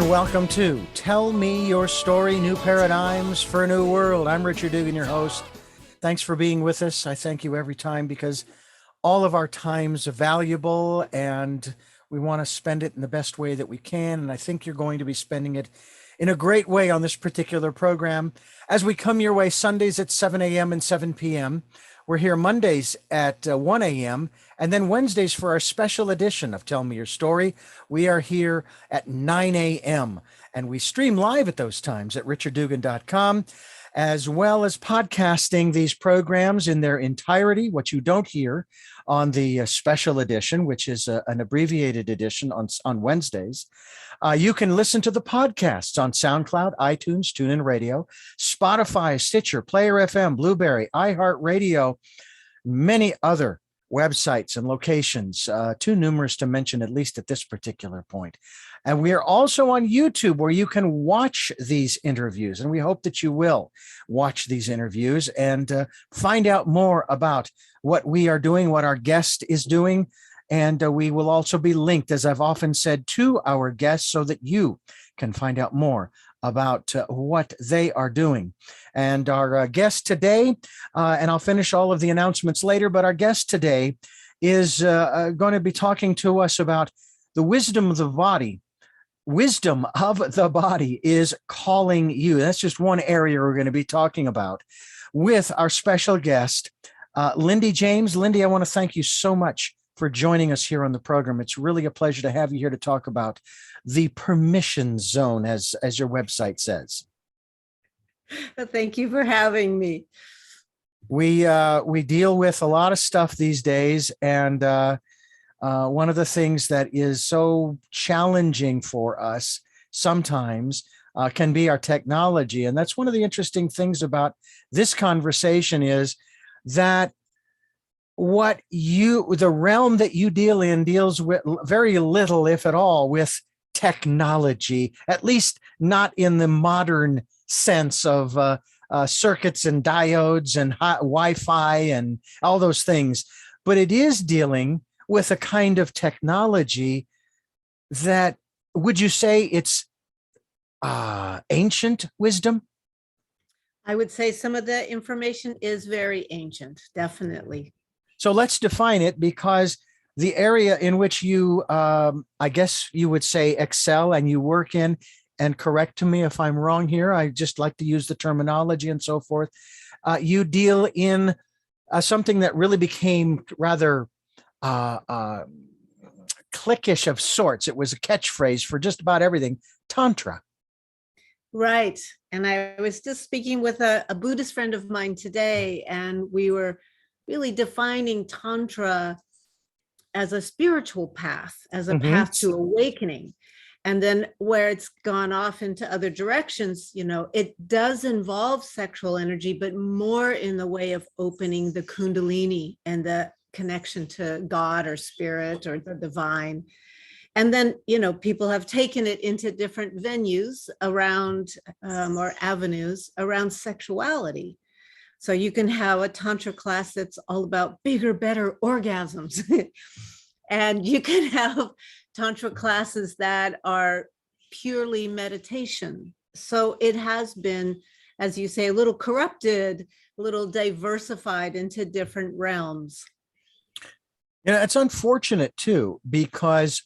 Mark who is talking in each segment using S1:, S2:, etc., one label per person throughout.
S1: and welcome to Tell Me Your Story, New Paradigms for a New World. I'm Richard Dugan, your host. Thanks for being with us. I thank you every time because all of our time's valuable and we want to spend it in the best way that we can. And I think you're going to be spending it in a great way on this particular program as we come your way Sundays at 7 a.m. and 7 p.m. We're here Mondays at 1 a.m. and then Wednesdays for our special edition of Tell Me Your Story. We are here at 9 a.m. and we stream live at those times at richarddugan.com, as well as podcasting these programs in their entirety, what you don't hear on the special edition, which is an abbreviated edition on Wednesdays. You can listen to the podcasts on SoundCloud, iTunes, TuneIn Radio, Spotify, Stitcher, Player FM, Blueberry, iHeartRadio, many other websites and locations, too numerous to mention, at least at this particular point. And we are also on YouTube where you can watch these interviews. And we hope that you will watch these interviews and find out more about what we are doing, what our guest is doing. And we will also be linked, as I've often said, to our guests so that you can find out more about what they are doing. And our guest today, and I'll finish all of the announcements later, but our guest today is going to be talking to us about the wisdom of the body. Wisdom of the body is calling you. That's just one area we're going to be talking about with our special guest, Lindy James. Lindy, I want to thank you so much for joining us here on the program. It's really a pleasure to have you here to talk about the permission zone, as your website says.
S2: Thank you for having me.
S1: We deal with a lot of stuff these days, and one of the things that is so challenging for us sometimes can be our technology. And that's one of the interesting things about this conversation is that the realm that you deal in deals with very little, if at all, with technology, at least not in the modern sense of circuits and diodes and Wi-Fi and all those things. But it is dealing with a kind of technology that, would you say it's ancient wisdom?
S2: I would say some of the information is very ancient, definitely.
S1: So let's define it, because the area in which you, I guess you would say, excel and you work in, and correct me if I'm wrong here, I just like to use the terminology and so forth. You deal in something that really became rather cliquish of sorts. It was a catchphrase for just about everything, Tantra.
S2: Right. And I was just speaking with a Buddhist friend of mine today, and we were really defining Tantra as a spiritual path, as a path to awakening. And then where it's gone off into other directions, it does involve sexual energy, but more in the way of opening the Kundalini and the connection to God or spirit or the divine. And then, people have taken it into different venues around or avenues around sexuality. So you can have a Tantra class that's all about bigger, better orgasms. And you can have Tantra classes that are purely meditation. So it has been, as you say, a little corrupted, a little diversified into different realms.
S1: It's unfortunate too, because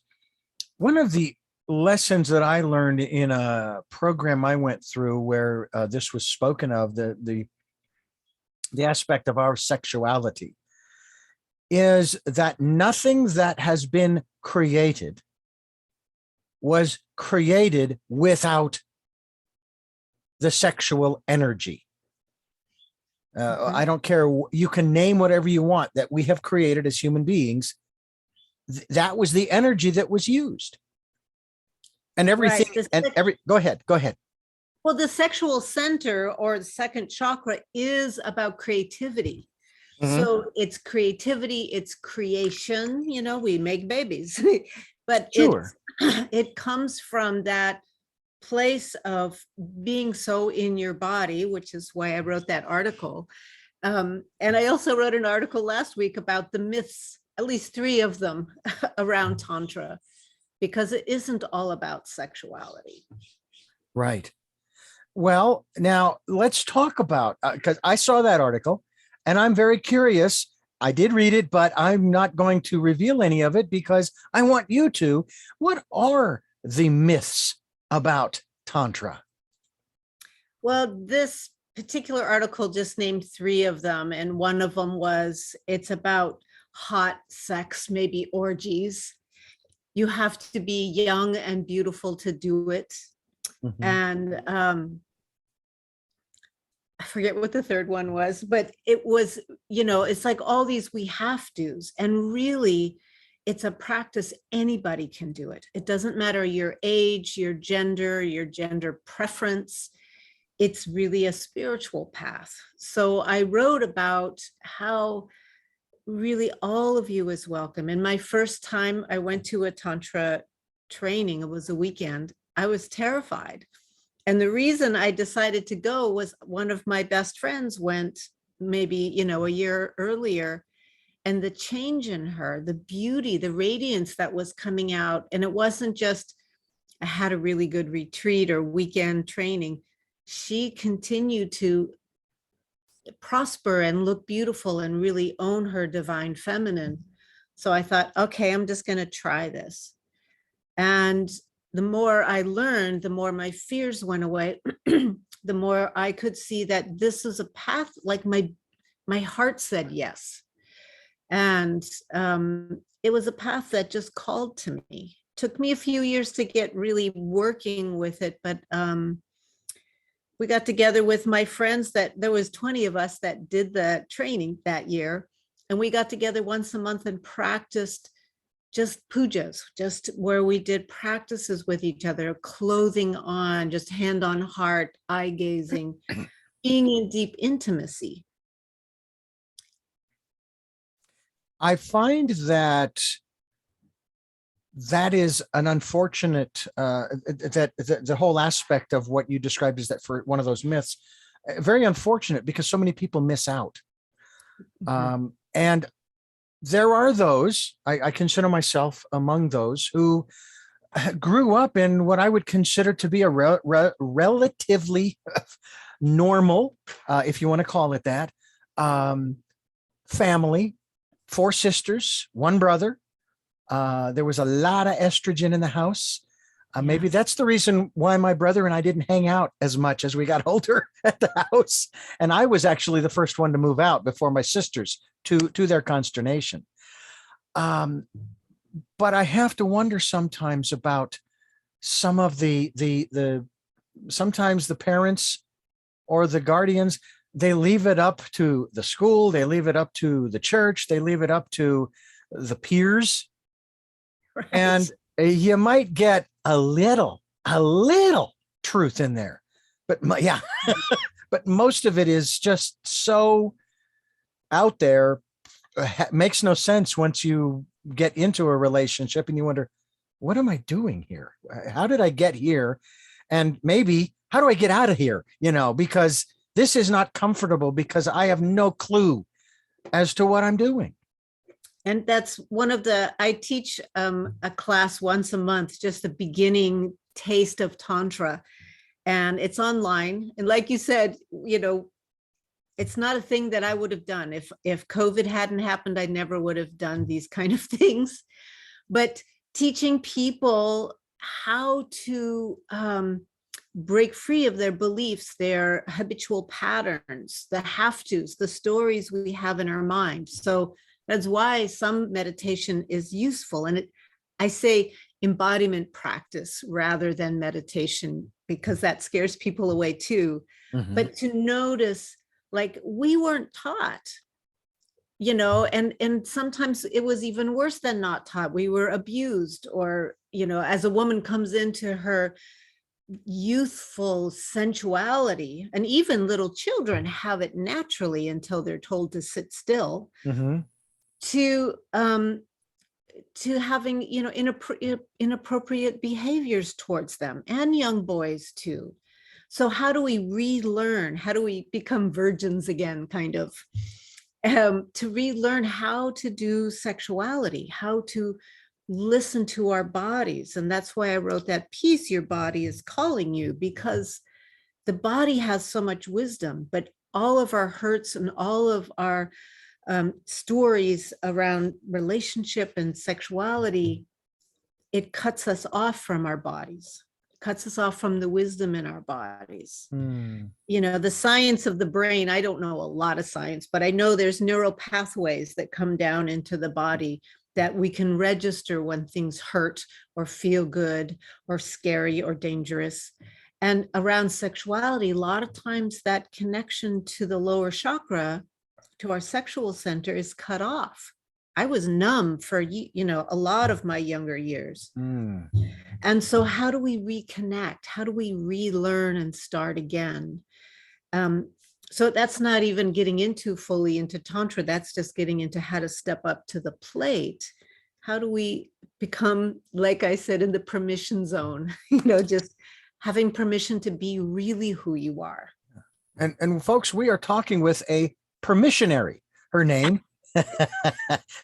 S1: one of the lessons that I learned in a program I went through where this was spoken of, the aspect of our sexuality, is that nothing that has been created was created without the sexual energy. I don't care. You can name whatever you want that we have created as human beings. That was the energy that was used. And everything, right. Go ahead.
S2: Well, the sexual center or the second chakra is about creativity. So it's creativity, it's creation, we make babies, but sure. It comes from that place of being so in your body, which is why I wrote that article. And I also wrote an article last week about the myths, at least 3 of them around Tantra, because it isn't all about sexuality.
S1: Right. Well, now let's talk about, because I saw that article and I'm very curious. I did read it, but I'm not going to reveal any of it because I want you to. What are the myths about Tantra?
S2: Well, this particular article just named 3 of them. And one of them was it's about hot sex, maybe orgies. You have to be young and beautiful to do it.
S1: Mhm.
S2: And I forget what the third one was, but it was, it's like all these we have to's. And really, it's a practice anybody can do it. It doesn't matter your age, your gender preference. It's really a spiritual path. So I wrote about how really all of you is welcome. And my first time I went to a Tantra training, it was a weekend, I was terrified. And the reason I decided to go was one of my best friends went maybe, a year earlier, and the change in her, the beauty, the radiance that was coming out. And it wasn't just, I had a really good retreat or weekend training. She continued to prosper and look beautiful and really own her divine feminine. So I thought, okay, I'm just going to try this. And the more I learned, the more my fears went away, the more I could see that this is a path, like my heart said yes. And it was a path that just called to me. Took me a few years to get really working with it, but we got together with my friends, that there was 20 of us that did the training that year. And we got together once a month and practiced just pujas, just where we did practices with each other, clothing on, just hand on heart, eye gazing, being in deep intimacy.
S1: I find that is an unfortunate, that the whole aspect of what you described is that for one of those myths, very unfortunate because so many people miss out. And there are those, I consider myself among those, who grew up in what I would consider to be a relatively normal, if you want to call it that, family, 4 sisters, 1 brother. There was a lot of estrogen in the house. Maybe that's the reason why my brother and I didn't hang out as much as we got older at the house. And I was actually the first one to move out before my sisters, to their consternation. But I have to wonder sometimes about some of the sometimes the parents or the guardians, they leave it up to the school, they leave it up to the church, they leave it up to the peers. Right. And you might get a little truth in there, but yeah, but most of it is just so out there, makes no sense once you get into a relationship and you wonder, what am I doing here? How did I get here? And maybe, how do I get out of here? Because this is not comfortable, because I have no clue as to what I'm doing.
S2: And that's one of I teach a class once a month, just a beginning taste of Tantra. And it's online. And like you said, it's not a thing that I would have done. If COVID hadn't happened, I never would have done these kind of things. But teaching people how to break free of their beliefs, their habitual patterns, the have-tos, the stories we have in our mind. So that's why some meditation is useful. And I say embodiment practice rather than meditation, because that scares people away too. Mm-hmm. But to notice, like, we weren't taught, and sometimes it was even worse than not taught. We were abused, or, as a woman comes into her youthful sensuality, and even little children have it naturally until they're told to sit still. Mm-hmm. To having, inappropriate behaviors towards them, and young boys too. So how do we relearn? How do we become virgins again, kind of, to relearn how to do sexuality, how to listen to our bodies. And that's why I wrote that piece, Your Body is Calling You, because the body has so much wisdom, but all of our hurts and all of our stories around relationship and sexuality, it cuts us off from our bodies, cuts us off from the wisdom in our bodies. You know, the science of the brain, I don't know a lot of science, but I know there's neural pathways that come down into the body that we can register when things hurt or feel good or scary or dangerous. And around sexuality, a lot of times that connection to the lower chakra, to our sexual center, is cut off. I was numb for, you know, a lot of my younger years. And so how do we reconnect? How do we relearn and start again? So that's not even getting into fully into Tantra. That's just getting into how to step up to the plate. How do we become, like I said, in the permission zone, you know, just having permission to be really who you are.
S1: And folks, we are talking with a permissionary. Her name,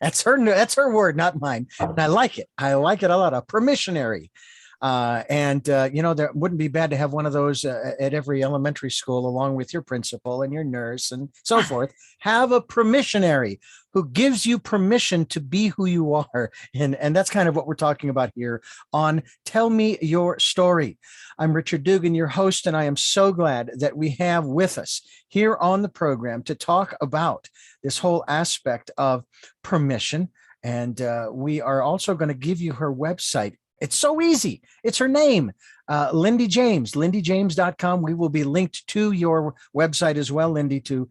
S1: that's her word, not mine. And I like it. I like it a lot. A permissionary. You know, there wouldn't be bad to have one of those at every elementary school, along with your principal and your nurse and so forth. Have a permissionary who gives you permission to be who you are. And that's kind of what we're talking about here on Tell Me Your Story. I'm Richard Dugan, your host, and I am so glad that we have with us here on the program to talk about this whole aspect of permission. And we are also going to give you her website. It's so easy. It's her name, Lindy James, lindyjames.com. We will be linked to your website as well, Lindy, to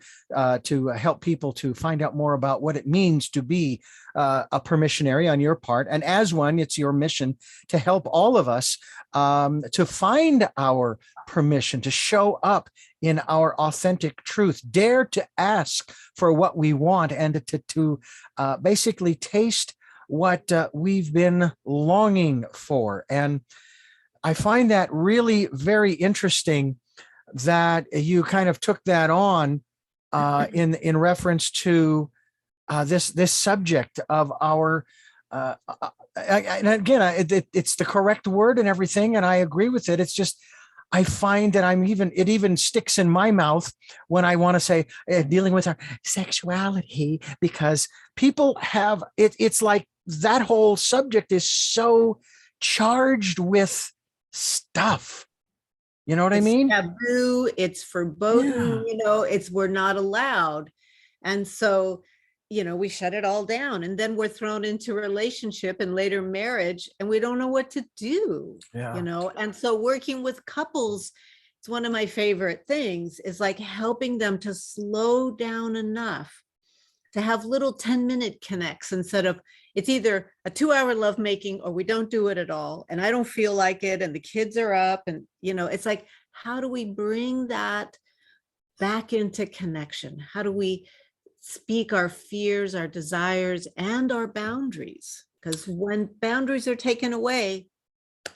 S1: help people to find out more about what it means to be a permissionary on your part. And as one, it's your mission to help all of us to find our permission, to show up in our authentic truth, dare to ask for what we want, and to basically taste what we've been longing for. And I find that really very interesting that you kind of took that on in reference to this subject of our and again, it's the correct word and everything, and I agree with it. It's just I find that it even sticks in my mouth when I want to say dealing with our sexuality, because people have it's like that whole subject is so charged with stuff. You know what I mean?
S2: Taboo, it's verboten,
S1: Yeah.
S2: you know, we're not allowed. And so, you know, we shut it all down, and then we're thrown into relationship and later marriage, and we don't know what to do, you know? And so working with couples, it's one of my favorite things, is like helping them to slow down enough to have little 10-minute connects, instead of it's either a 2-hour lovemaking or we don't do it at all. And I don't feel like it. And the kids are up, and, you know, it's like, how do we bring that back into connection? How do we speak our fears, our desires, and our boundaries? Because when boundaries are taken away,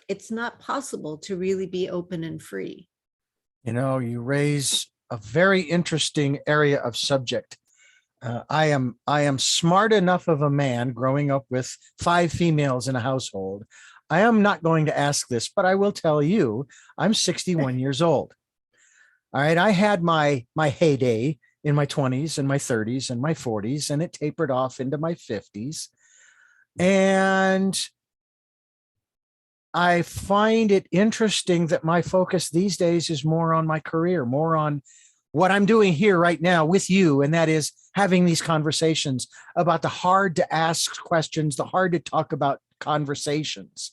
S2: it's not possible to really be open and free.
S1: You know, you raise a very interesting area of subject. I am smart enough of a man growing up with 5 females in a household. I am not going to ask this, but I will tell you, I'm 61 years old. All right. I had my heyday in my 20s and my 30s and my 40s, and it tapered off into my 50s. And I find it interesting that my focus these days is more on my career, more on what I'm doing here right now with you. And that is having these conversations about the hard to ask questions, the hard to talk about conversations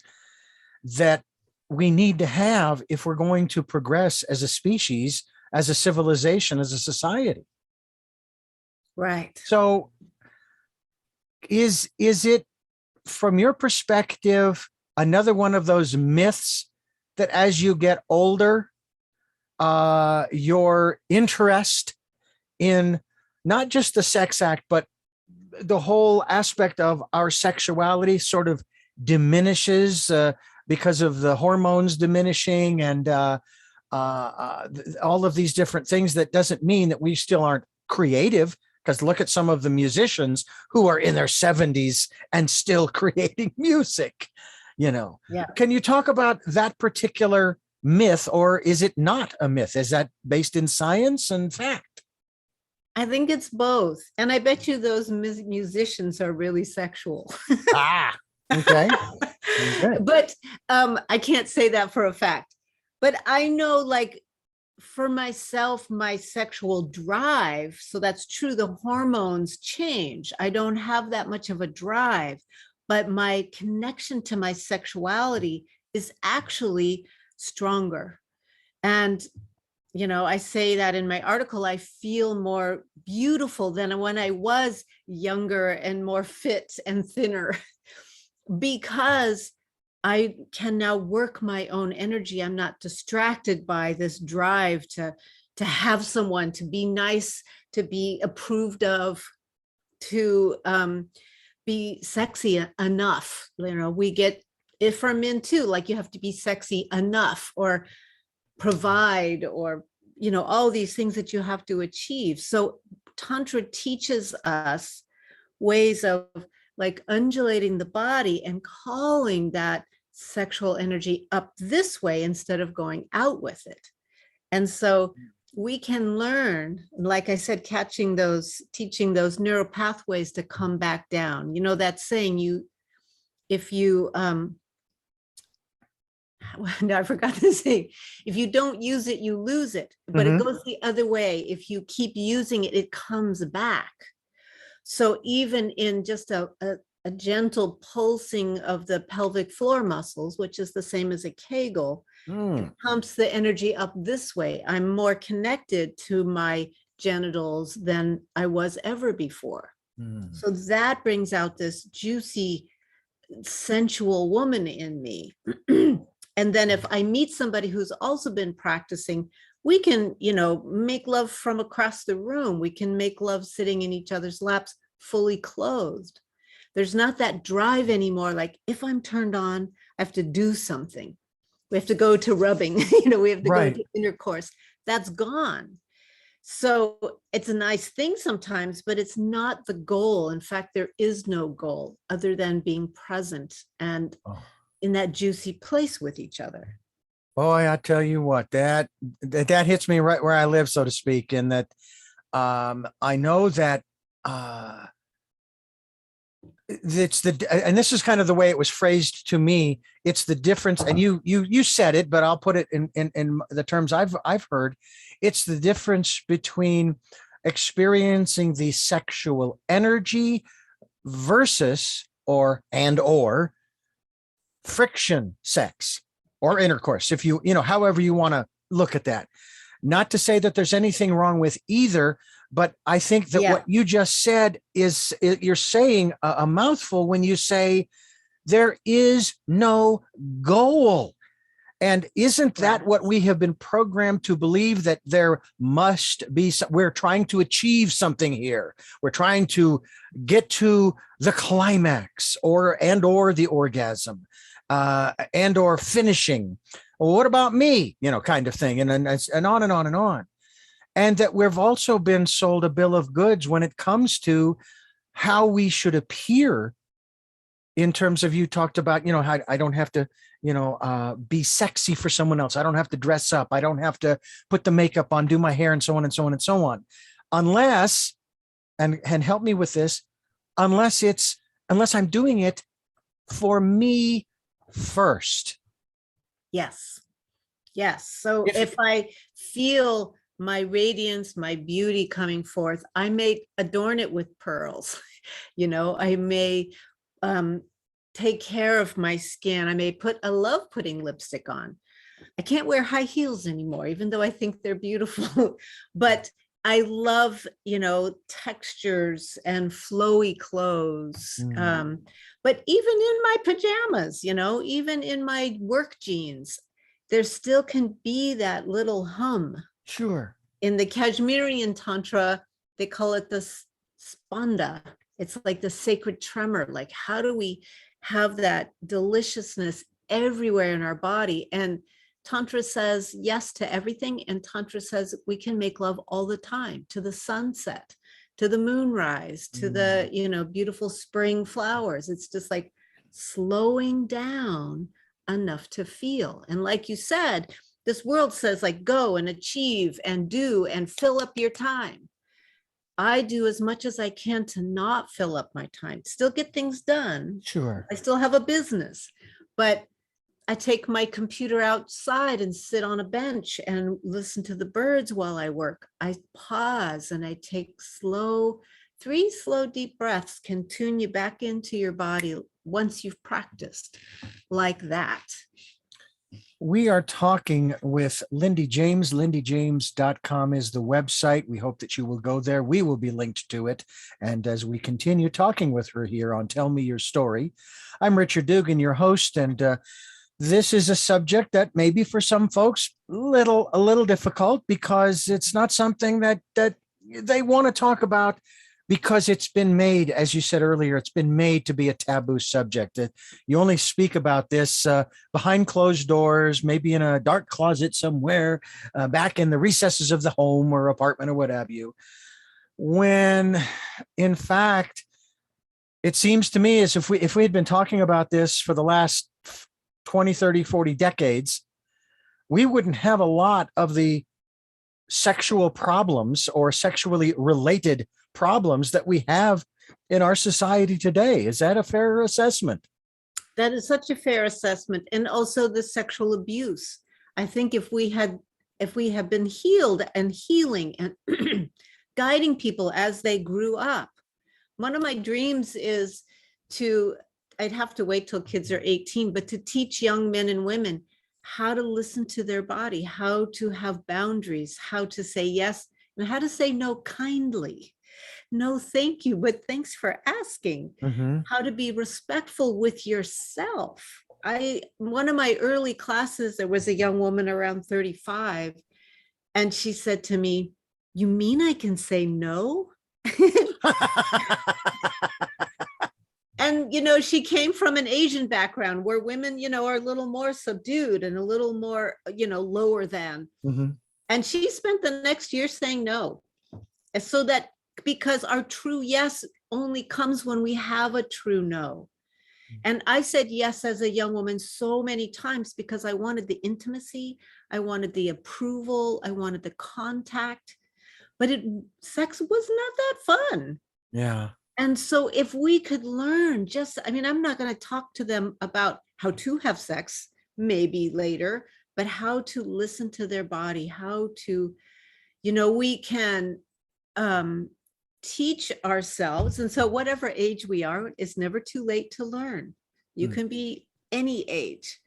S1: that we need to have if we're going to progress as a species, as a civilization, as a society.
S2: Right.
S1: So is it, from your perspective, another one of those myths that as you get older, your interest in not just the sex act, but the whole aspect of our sexuality sort of diminishes because of the hormones diminishing and all of these different things? That doesn't mean that we still aren't creative. Because look at some of the musicians who are in their 70s and still creating music, you know.
S2: Yeah.
S1: Can you talk about that particular myth, or is it not a myth? Is that based in science and fact?
S2: I think it's both. And I bet you those musicians are really sexual.
S1: Ah, okay. Good.
S2: But I can't say that for a fact. But I know, like, for myself, my sexual drive, so that's true, the hormones change. I don't have that much of a drive, but my connection to my sexuality is actually stronger. And, you know, I say that in my article, I feel more beautiful than when I was younger and more fit and thinner, because I can now work my own energy. I'm not distracted by this drive to have someone, to be nice, to be approved of, to be sexy enough. You know, we get it from men too, like you have to be sexy enough, or provide, or, you know, all these things that you have to achieve. So Tantra teaches us ways of like undulating the body and calling that sexual energy up this way instead of going out with it. And so we can learn, like I said, teaching those neural pathways to come back down. You know, that saying, if you, no, I forgot to say, if you don't use it, you lose it, but it goes the other way. If you keep using it, it comes back. So even in just a gentle pulsing of the pelvic floor muscles, which is the same as a Kegel, it pumps the energy up this way. I'm more connected to my genitals than I was ever before. So that brings out this juicy, sensual woman in me. And then if I meet somebody who's also been practicing, we can, you know, make love from across the room. We can make love sitting in each other's laps, fully clothed. There's not that drive anymore. Like, if I'm turned on, I have to do something. We have to go to rubbing, you know, we have to go to intercourse. That's gone. So it's a nice thing sometimes, but it's not the goal. In fact, there is no goal other than being present and in that juicy place with each other.
S1: Boy, I tell you what, that hits me right where I live, so to speak, in that I know that it's and this is kind of the way it was phrased to me. It's the difference, and you said it, but I'll put it in the terms I've heard. It's the difference between experiencing the sexual energy versus or friction sex or intercourse, if you know, however you want to look at that. Not to say that there's anything wrong with either, but I think that what you just said is you're saying a mouthful when you say there is no goal. And isn't that what we have been programmed to believe, that there must be? We're trying to achieve something here. We're trying to get to the climax or the orgasm and or finishing. Well, what about me? You know, kind of thing. And on and on and on. And that we've also been sold a bill of goods when it comes to how we should appear, in terms of, you talked about, you know, how I don't have to, you know, be sexy for someone else. I don't have to dress up. I don't have to put the makeup on, do my hair, and so on and so on and so on. Unless, and help me with this, unless I'm doing it for me first.
S2: Yes. So if I feel my radiance, my beauty coming forth, I may adorn it with pearls. You know, I may take care of my skin. I love putting lipstick on. I can't wear high heels anymore, even though I think they're beautiful. But I love, you know, textures and flowy clothes. But even in my pajamas, you know, even in my work jeans, there still can be that little hum.
S1: Sure.
S2: In the Kashmirian Tantra, they call it the spanda. It's like the sacred tremor. Like, how do we have that deliciousness everywhere in our body? And Tantra says yes to everything. And Tantra says we can make love all the time, to the sunset, to the moonrise, to the, beautiful spring flowers. It's just like slowing down enough to feel. And like you said, this world says like go and achieve and do and fill up your time. I do as much as I can to not fill up my time, still get things done.
S1: Sure.
S2: I still have a business, but I take my computer outside and sit on a bench and listen to the birds while I work. I pause and I take 3 slow, deep breaths can tune you back into your body once you've practiced like that.
S1: We are talking with Lindy James. LindyJames.com is the website. We hope that you will go there. We will be linked to it. And as we continue talking with her here on Tell Me Your Story, I'm Richard Dugan, your host, and this is a subject that maybe for some folks a little difficult because it's not something that they want to talk about because it's been made, as you said earlier, it's been made to be a taboo subject. You only speak about this behind closed doors, maybe in a dark closet somewhere, back in the recesses of the home or apartment or what have you. When in fact, it seems to me as if we had been talking about this for the last 20, 30, 40 decades, we wouldn't have a lot of the sexual problems or sexually related problems that we have in our society today. Is that a fair assessment?
S2: That is such a fair assessment. And also the sexual abuse. I think if we have been healed and healing and guiding people as they grew up, one of my dreams is I'd have to wait till kids are 18, but to teach young men and women how to listen to their body, how to have boundaries, how to say yes, and how to say no kindly. No, thank you, but thanks for asking.
S1: Mm-hmm.
S2: How to be respectful with yourself. One of my early classes, there was a young woman around 35, and she said to me, "You mean I can say no?" And, she came from an Asian background where women, are a little more subdued and a little more, lower than.
S1: Mm-hmm.
S2: And she spent the next year saying no. And so that because our true yes only comes when we have a true no. And I said yes as a young woman so many times because I wanted the intimacy, I wanted the approval, I wanted the contact, but sex was not that fun.
S1: Yeah.
S2: And so if we could learn I'm not going to talk to them about how to have sex, maybe later, but how to listen to their body, how to, we can teach ourselves. And so whatever age we are, it's never too late to learn. You can be any age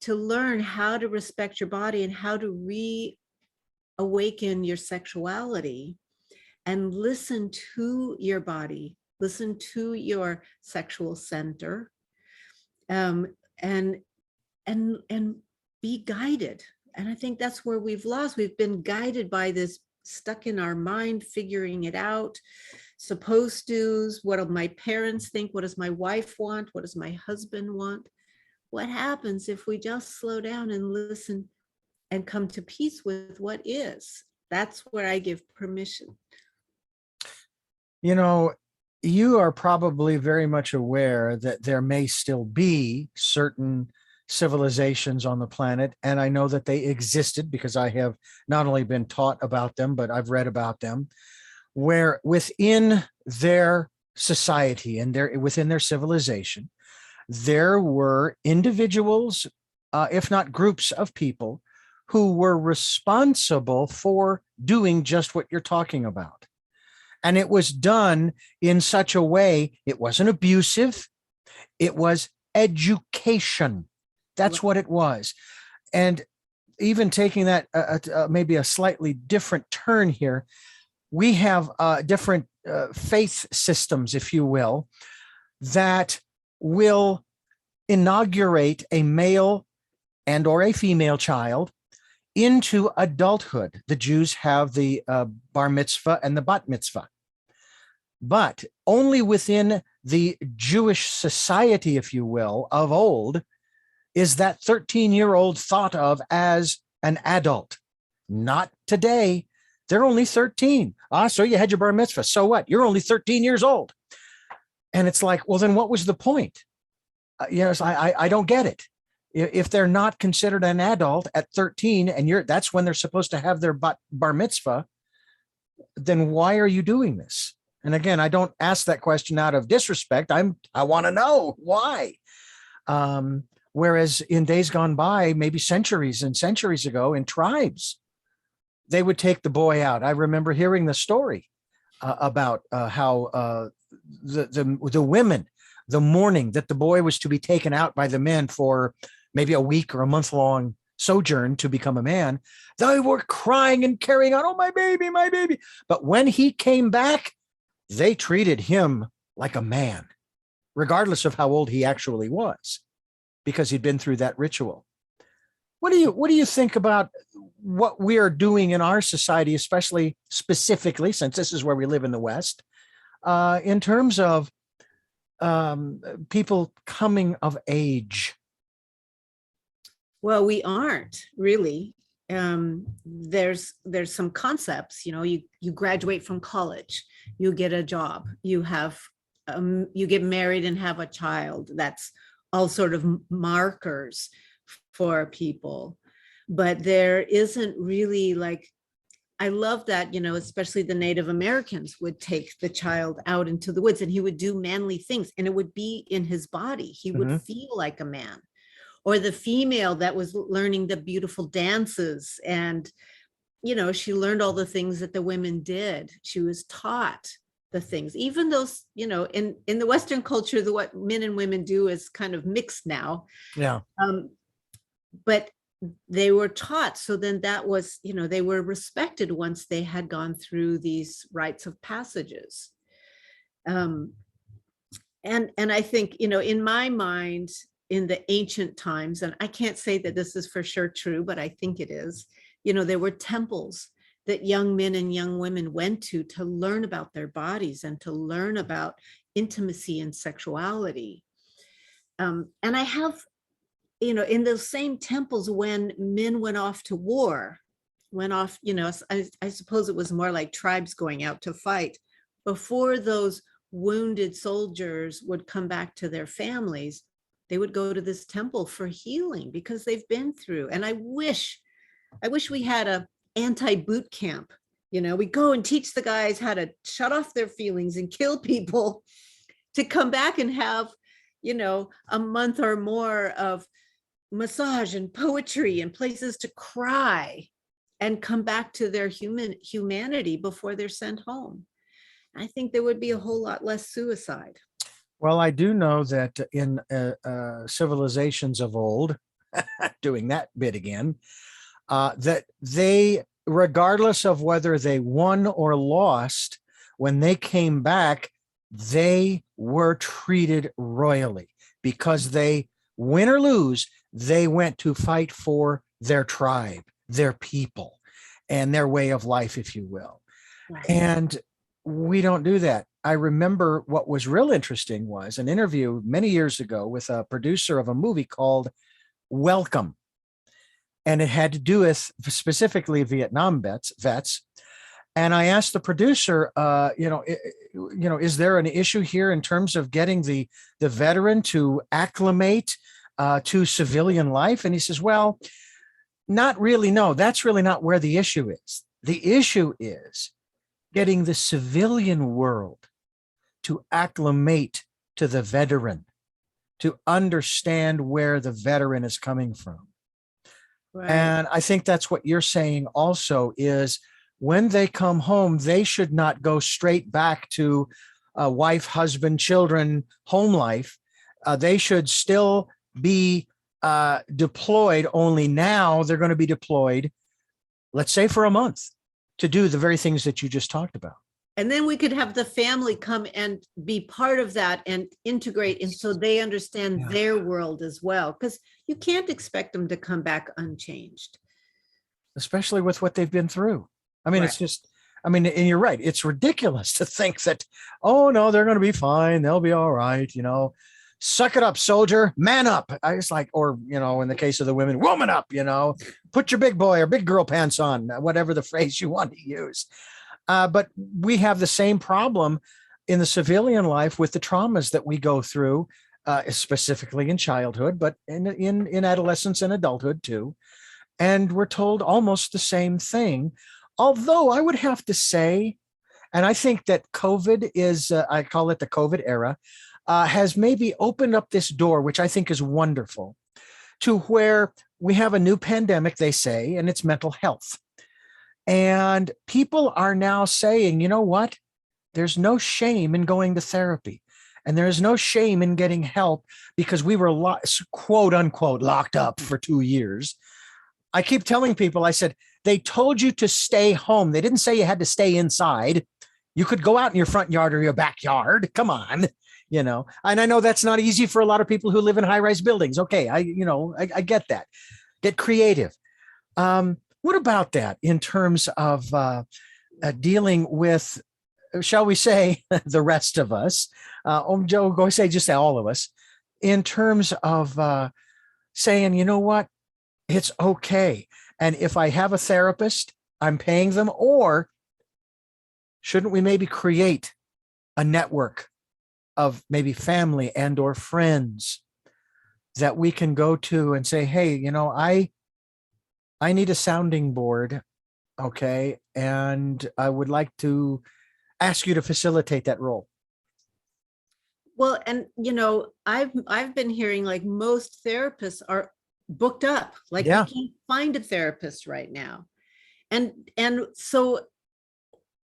S2: to learn how to respect your body and how to reawaken your sexuality and listen to your body, listen to your sexual center, and be guided. And I think that's where we've lost. We've been guided by this, stuck in our mind, figuring it out, supposed to's. What do my parents think? What does my wife want? What does my husband want? What happens if we just slow down and listen and come to peace with what is? That's where I give permission.
S1: You are probably very much aware that there may still be certain civilizations on the planet, and I know that they existed because I have not only been taught about them, but I've read about them, where within their society and within their civilization, there were individuals, if not groups of people, who were responsible for doing just what you're talking about. And it was done in such a way, it wasn't abusive, it was education. That's what it was. And even taking that maybe a slightly different turn here, we have different faith systems, if you will, that will inaugurate a male and or a female child into adulthood. The Jews have the bar mitzvah and the bat mitzvah. But only within the Jewish society, if you will, of old, is that 13-year-old thought of as an adult. Not today. They're only 13. So you had your bar mitzvah. So what? You're only 13 years old. And it's like, well, then what was the point? Yes, I don't get it. If they're not considered an adult at 13 and that's when they're supposed to have their bar mitzvah, then why are you doing this? And again, I don't ask that question out of disrespect. I want to know why. Whereas in days gone by, maybe centuries and centuries ago, in tribes, they would take the boy out. I remember hearing the story about how the women, the morning that the boy was to be taken out by the men for maybe a week or a month long sojourn to become a man, they were crying and carrying on, oh, my baby, my baby. But when he came back, they treated him like a man, regardless of how old he actually was, because he'd been through that ritual. What do you think about what we are doing in our society, especially specifically, since this is where we live in the West, in terms of people coming of age?
S2: Well, we aren't really. There's some concepts, you graduate from college, you get a job, you get married and have a child. That's all sort of markers for people. But there isn't really I love that, especially the Native Americans would take the child out into the woods and he would do manly things and it would be in his body. He would feel like a man. Or the female that was learning the beautiful dances and, she learned all the things that the women did. She was taught the things, even those, in the Western culture, what men and women do is kind of mixed now.
S1: Yeah.
S2: But they were taught. So then that was, they were respected once they had gone through these rites of passages. And I think, in my mind, in the ancient times, and I can't say that this is for sure true, but I think it is, there were temples that young men and young women went to learn about their bodies and to learn about intimacy and sexuality. And I have, in those same temples, when men went off to war, I suppose it was more like tribes going out to fight. Before those wounded soldiers would come back to their families, they would go to this temple for healing because they've been through. And I wish we had a anti-boot camp. We go and teach the guys how to shut off their feelings and kill people to come back and have, a month or more of massage and poetry and places to cry and come back to their humanity before they're sent home. I think there would be a whole lot less suicide.
S1: Well, I do know that in civilizations of old, doing that bit again, that they, regardless of whether they won or lost, when they came back, they were treated royally because they, win or lose, they went to fight for their tribe, their people, and their way of life, if you will. Right. And we don't do that. I remember what was real interesting was an interview many years ago with a producer of a movie called Welcome. And it had to do with specifically Vietnam vets. And I asked the producer, is there an issue here in terms of getting the veteran to acclimate to civilian life? And he says, well, not really. No, that's really not where the issue is. The issue is getting the civilian world to acclimate to the veteran, to understand where the veteran is coming from. Right. And I think that's what you're saying also is when they come home, they should not go straight back to wife, husband, children, home life. They should still be deployed, only now they're going to be deployed, let's say for a month, to do the very things that you just talked about.
S2: And then we could have the family come and be part of that and integrate. And so they understand their world as well, because you can't expect them to come back unchanged.
S1: Especially with what they've been through. I mean, It's just, and you're right. It's ridiculous to think that, oh no, they're going to be fine. They'll be all right. suck it up, soldier, man up. I was like, or, in the case of the women, woman up, put your big boy or big girl pants on, whatever the phrase you want to use. But we have the same problem in the civilian life with the traumas that we go through, specifically in childhood, but in adolescence and adulthood too. And we're told almost the same thing. Although I would have to say, and I think that COVID is, I call it the COVID era, has maybe opened up this door, which I think is wonderful, to where we have a new pandemic, they say, and it's mental health. And people are now saying, you know what? There's no shame in going to therapy. And there is no shame in getting help because we were, quote unquote, locked up for 2 years. I keep telling people, I said, they told you to stay home. They didn't say you had to stay inside. You could go out in your front yard or your backyard. Come on, and I know that's not easy for a lot of people who live in high-rise buildings. Okay, I get that. Get creative. What about that in terms of dealing with, shall we say, the rest of us? Joe, just say all of us, in terms of saying, you know what, it's okay. And if I have a therapist, I'm paying them, or shouldn't we maybe create a network of maybe family and or friends that we can go to and say, hey, I need a sounding board. Okay. And I would like to ask you to facilitate that role.
S2: Well, and I've been hearing like most therapists are booked up. Like you can't find a therapist right now. And so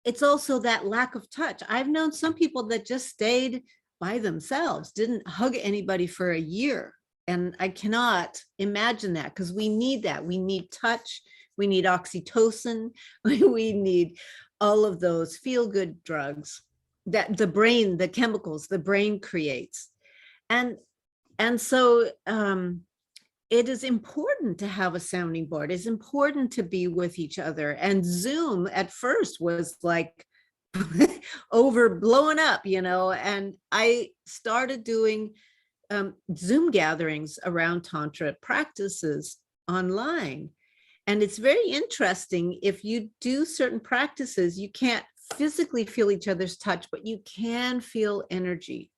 S2: it's also that lack of touch. I've known some people that just stayed by themselves, didn't hug anybody for a year. And I cannot imagine that, because we need that. We need touch. We need oxytocin. We need all of those feel-good drugs that the brain, the chemicals the brain creates. And so it is important to have a sounding board. It's important to be with each other. And Zoom at first was like blowing up, and I started doing Zoom gatherings around Tantra practices online. And it's very interesting. If you do certain practices, you can't physically feel each other's touch, but you can feel energy.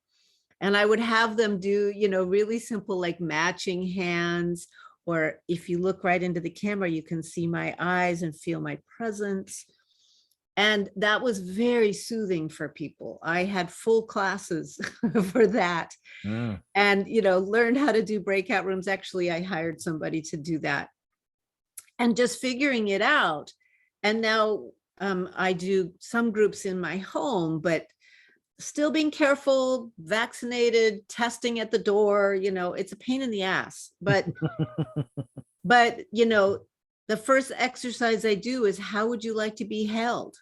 S2: And I would have them do, really simple, like matching hands, or if you look right into the camera, you can see my eyes and feel my presence. And that was very soothing for people. I had full classes for that. And, learned how to do breakout rooms. Actually, I hired somebody to do that. And just figuring it out. And now I do some groups in my home, but still being careful, vaccinated, testing at the door, it's a pain in the ass. But, the first exercise I do is, how would you like to be held?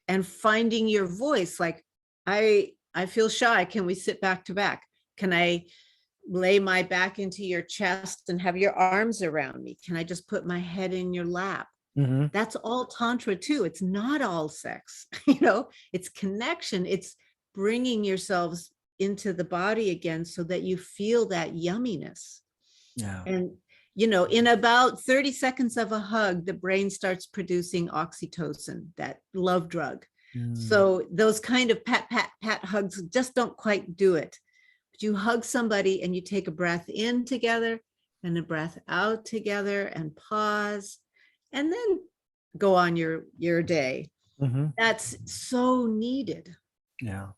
S2: And finding your voice. Like, I feel shy. Can we sit back to back? Can I lay my back into your chest and have your arms around me? Can I just put my head in your lap? Mm-hmm. That's all Tantra too. It's not all sex, it's connection. It's bringing yourselves into the body again so that you feel that yumminess. Yeah. And, in about 30 seconds of a hug, the brain starts producing oxytocin, that love drug. So those kind of pat, pat, pat hugs just don't quite do it. But you hug somebody and you take a breath in together and a breath out together and pause, and then go on your day. Mm-hmm. That's so needed.
S1: Yeah.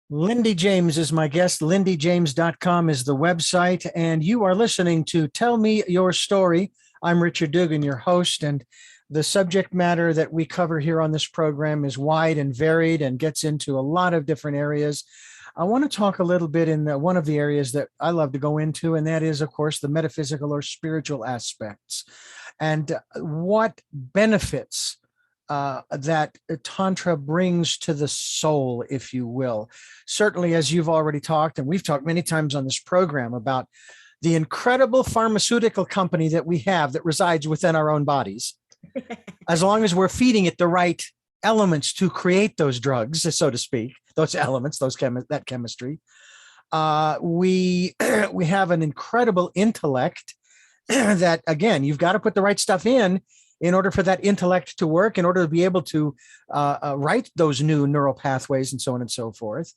S1: Lindy James is my guest. LindyJames.com is the website. And you are listening to Tell Me Your Story. I'm Richard Dugan, your host. And the subject matter that we cover here on this program is wide and varied and gets into a lot of different areas. I want to talk a little bit in one of the areas that I love to go into, and that is, of course, the metaphysical or spiritual aspects and what benefits that Tantra brings to the soul, if you will. Certainly, as you've already talked, and we've talked many times on this program about the incredible pharmaceutical company that we have that resides within our own bodies, as long as we're feeding it the right elements to create those drugs, so to speak, those elements, that chemistry. We we have an incredible intellect that, again, you've got to put the right stuff in order for that intellect to work, in order to be able to write those new neural pathways and so on and so forth.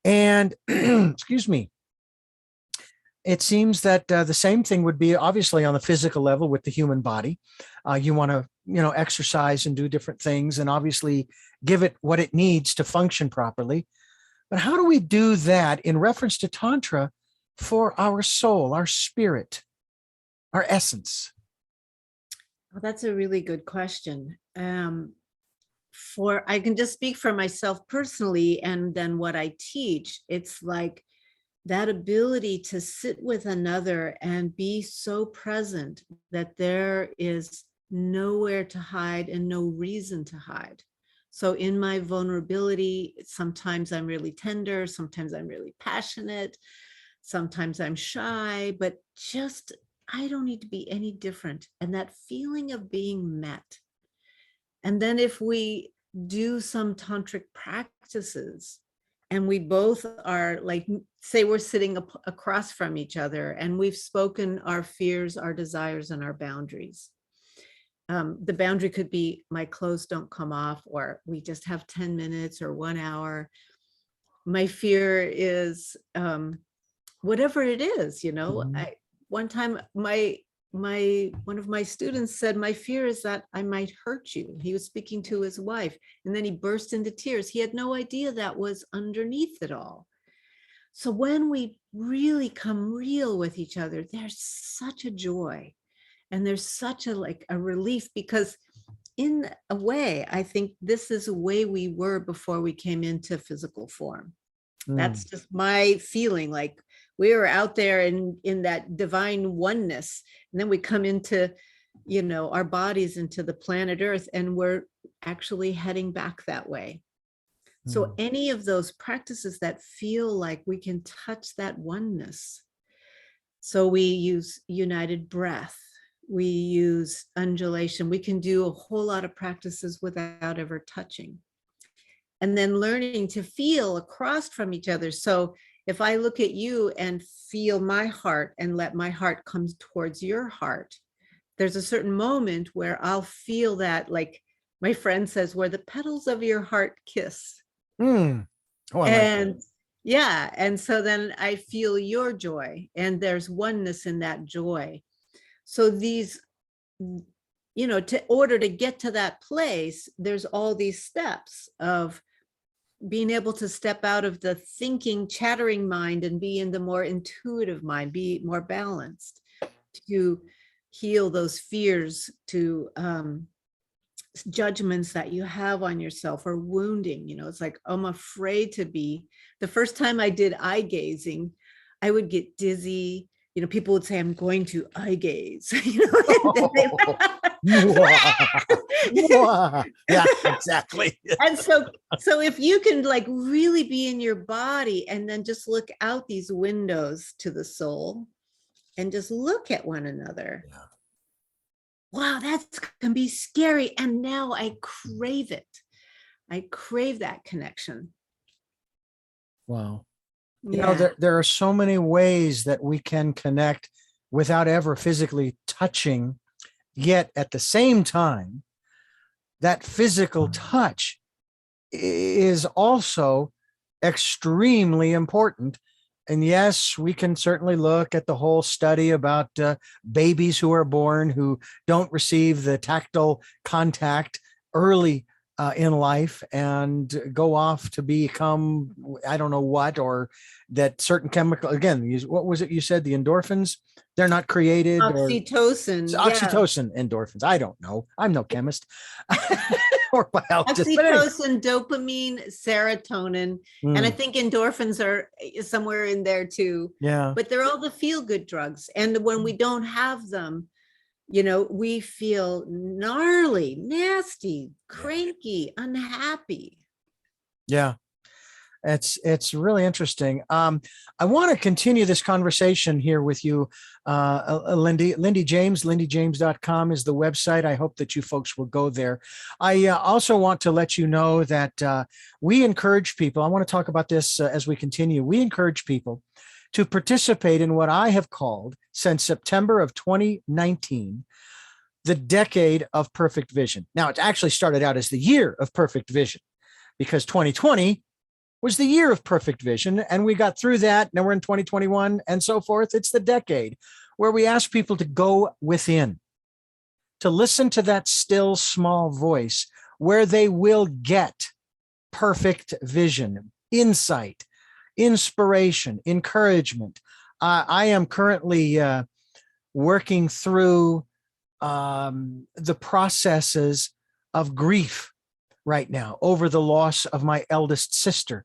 S1: And excuse me, it seems that the same thing would be obviously on the physical level with the human body. You want to, exercise and do different things and obviously give it what it needs to function properly. But how do we do that in reference to Tantra for our soul, our spirit, our essence?
S2: Well, that's a really good question. I can just speak for myself personally, and then what I teach. It's like that ability to sit with another and be so present that there is nowhere to hide and no reason to hide. So in my vulnerability, sometimes I'm really tender, sometimes I'm really passionate, sometimes I'm shy, but just I don't need to be any different. And that feeling of being met. And then if we do some tantric practices and we both are like, say we're sitting across from each other and we've spoken our fears, our desires, and our boundaries. The boundary could be my clothes don't come off, or we just have 10 minutes or 1 hour. My fear is whatever it is,
S1: Mhm.
S2: One time one of my students said, my fear is that I might hurt you. He was speaking to his wife and then he burst into tears. He had no idea that was underneath it all. So when we really come real with each other, there's such a joy and there's such a relief, because in a way, I think this is the way we were before we came into physical form. That's just my feeling. Like we were out there in that divine oneness, and then we come into, our bodies, into the planet Earth, and we're actually heading back that way. So any of those practices that feel like we can touch that oneness. So we use united breath. We use undulation. We can do a whole lot of practices without ever touching. And then learning to feel across from each other. So if I look at you and feel my heart and let my heart come towards your heart, there's a certain moment where I'll feel that, like my friend says, where the petals of your heart kiss.
S1: Oh, I like that.
S2: And yeah, and so then I feel your joy, and there's oneness in that joy. So these, to order to get to that place, there's all these steps of being able to step out of the thinking, chattering mind and be in the more intuitive mind, be more balanced, to heal those fears, to judgments that you have on yourself, or wounding. It's like, I'm afraid to be. The first time I did eye gazing, I would get dizzy. People would say, I'm going to eye gaze.
S1: Yeah, exactly.
S2: And so if you can like really be in your body and then just look out these windows to the soul and just look at one another.
S1: Yeah.
S2: Wow, that can be scary. And now I crave it. I crave that connection.
S1: Wow.
S2: Yeah.
S1: There are so many ways that we can connect without ever physically touching, yet at the same time, that physical touch is also extremely important. And yes, we can certainly look at the whole study about babies who are born who don't receive the tactile contact early in life and go off to become, I don't know what, or that certain chemical, again, what was it you said, the endorphins, they're not created, or
S2: Oxytocin. Yeah.
S1: oxytocin, endorphins. I don't know. I'm no chemist or biologist. But anyway.
S2: Oxytocin, dopamine, serotonin. And I think endorphins are somewhere in there too.
S1: Yeah.
S2: But they're all the feel-good drugs. And when we don't have them, we feel gnarly, nasty, cranky, unhappy.
S1: Yeah. It's really interesting. I want to continue this conversation here with you, Lindy James. LindyJames.com is the website. I hope that you folks will go there. I also want to let you know that we encourage people. I want to talk about this as we continue. We encourage people to participate in what I have called, since September of 2019, the decade of perfect vision. Now, it actually started out as the year of perfect vision, because 2020 was the year of perfect vision, and we got through that. Now we're in 2021 and so forth. It's the decade where we ask people to go within, to listen to that still small voice, where they will get perfect vision, insight, inspiration, encouragement. I am currently working through the processes of grief right now over the loss of my eldest sister,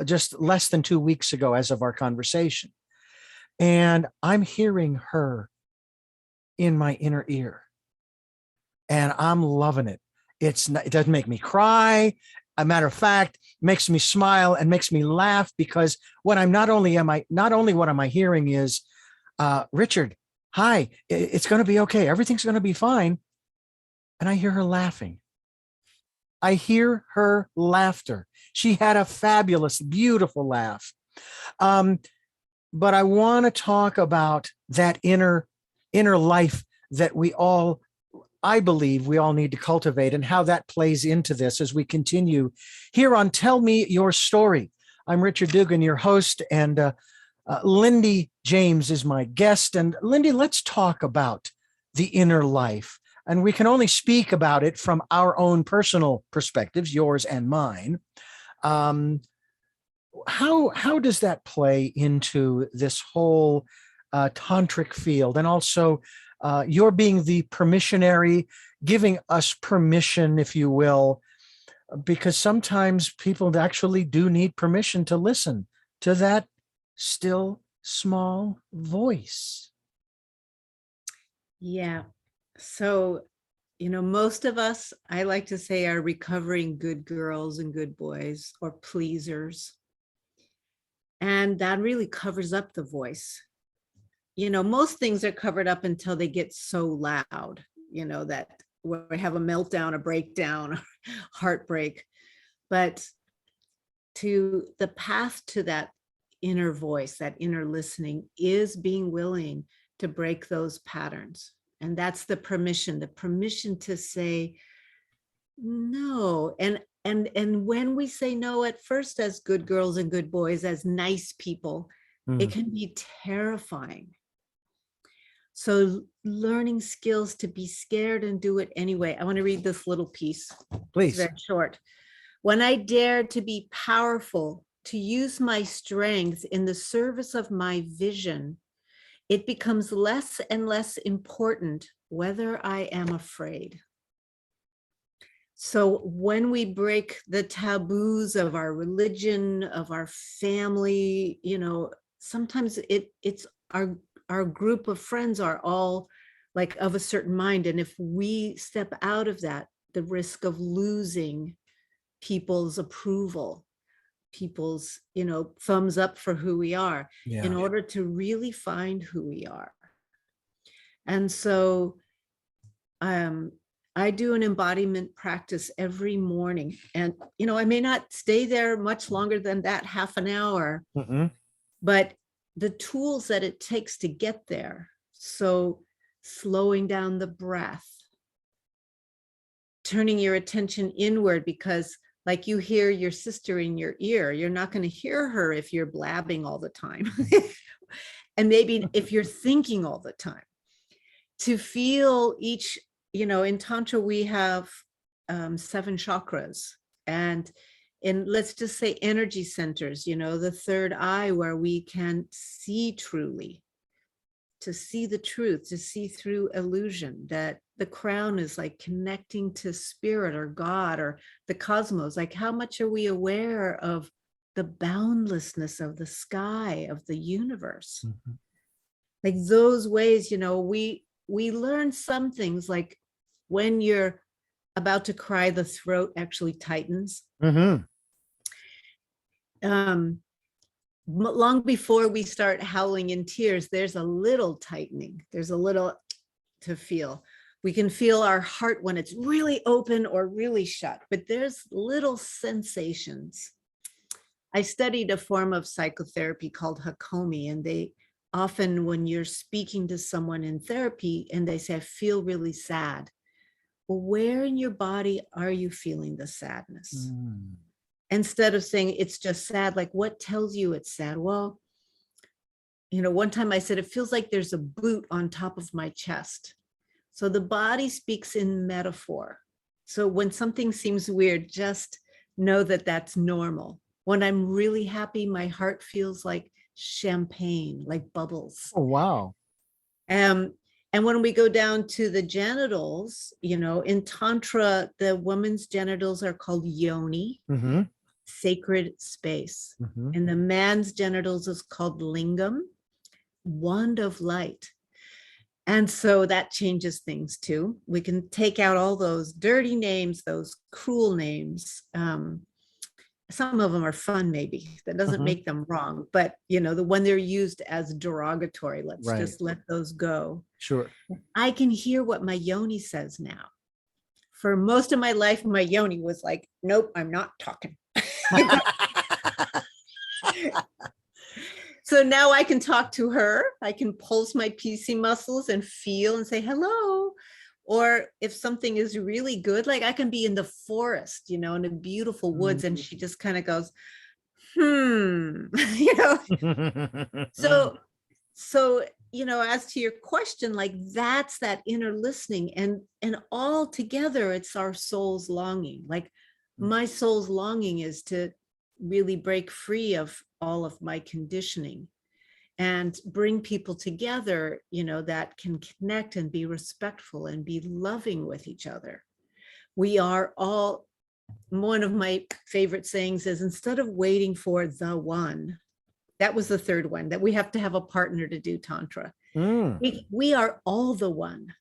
S1: just less than 2 weeks ago, as of our conversation. And I'm hearing her in my inner ear, and I'm loving it. It doesn't make me cry. A matter of fact, makes me smile and makes me laugh, because what I'm not only what am I hearing is, Richard, hi, it's going to be okay. Everything's going to be fine. And I hear her laughing. I hear her laughter. She had a fabulous, beautiful laugh. But I want to talk about that inner life that I believe we all need to cultivate, and how that plays into this as we continue here on Tell Me Your Story. I'm Richard Dugan, your host, and Lindy James is my guest. And Lindy, let's talk about the inner life. And we can only speak about it from our own personal perspectives, yours and mine. How does that play into this whole tantric field? And also, you're being the permissionary, giving us permission, if you will, because sometimes people actually do need permission to listen to that still small voice.
S2: Yeah. So, most of us, I like to say, are recovering good girls and good boys, or pleasers. And that really covers up the voice. Most things are covered up until they get so loud, that we have a meltdown, a breakdown, heartbreak. But the path to that inner voice, that inner listening, is being willing to break those patterns. And that's the permission to say no. And when we say no at first, as good girls and good boys, as nice people, it can be terrifying. So learning skills to be scared and do it anyway. I want to read this little piece.
S1: Please.
S2: It's very short. When I dared to be powerful, to use my strength in the service of my vision, it becomes less and less important whether I am afraid. So when we break the taboos of our religion, of our family, sometimes it's our group of friends are all like of a certain mind. And if we step out of that, the risk of losing people's approval, people's, thumbs up for who we are, in order to really find who we are. And so I do an embodiment practice every morning. And, I may not stay there much longer than that, half an hour, but the tools that it takes to get there. So slowing down the breath, turning your attention inward, because like you hear your sister in your ear, you're not going to hear her if you're blabbing all the time. And maybe if you're thinking all the time. To feel each, in Tantra, we have 7 chakras. And in, let's just say, energy centers, the third eye, where we can see truly, to see the truth, to see through illusion, that the crown is like connecting to spirit or God or the cosmos. Like, how much are we aware of the boundlessness of the sky, of the universe? Like those ways, we learn some things, like when you're about to cry, the throat actually tightens. long before we start howling in tears, there's a little tightening. There's a little to feel. We can feel our heart when it's really open or really shut, but there's little sensations. I studied a form of psychotherapy called Hakomi, and they often, when you're speaking to someone in therapy and they say, I feel really sad. Well, where in your body are you feeling the sadness? Instead of saying it's just sad, like what tells you it's sad? Well, one time I said, it feels like there's a boot on top of my chest. So the body speaks in metaphor. So when something seems weird, just know that that's normal. When I'm really happy, my heart feels like champagne, like bubbles.
S1: Oh, wow.
S2: And when we go down to the genitals, in Tantra, the woman's genitals are called yoni, sacred space. And the man's genitals is called lingam, wand of light. And so that changes things too. We can take out all those dirty names, those cruel names. Some of them are fun, maybe. That doesn't make them wrong. But, the one they're used as derogatory, let's just let those go.
S1: Sure.
S2: I can hear what my yoni says now. For most of my life, my yoni was like, nope, I'm not talking. So now I can talk to her. I can pulse my PC muscles and feel and say hello. Or if something is really good, like I can be in the forest, in the beautiful woods, and she just kind of goes, So, as to your question, like that's that inner listening, and all together, it's our soul's longing. Like my soul's longing is to really break free of all of my conditioning and bring people together, that can connect and be respectful and be loving with each other. We are all, one of my favorite sayings is, instead of waiting for the one, that was the third one, that we have to have a partner to do Tantra. We are all the one.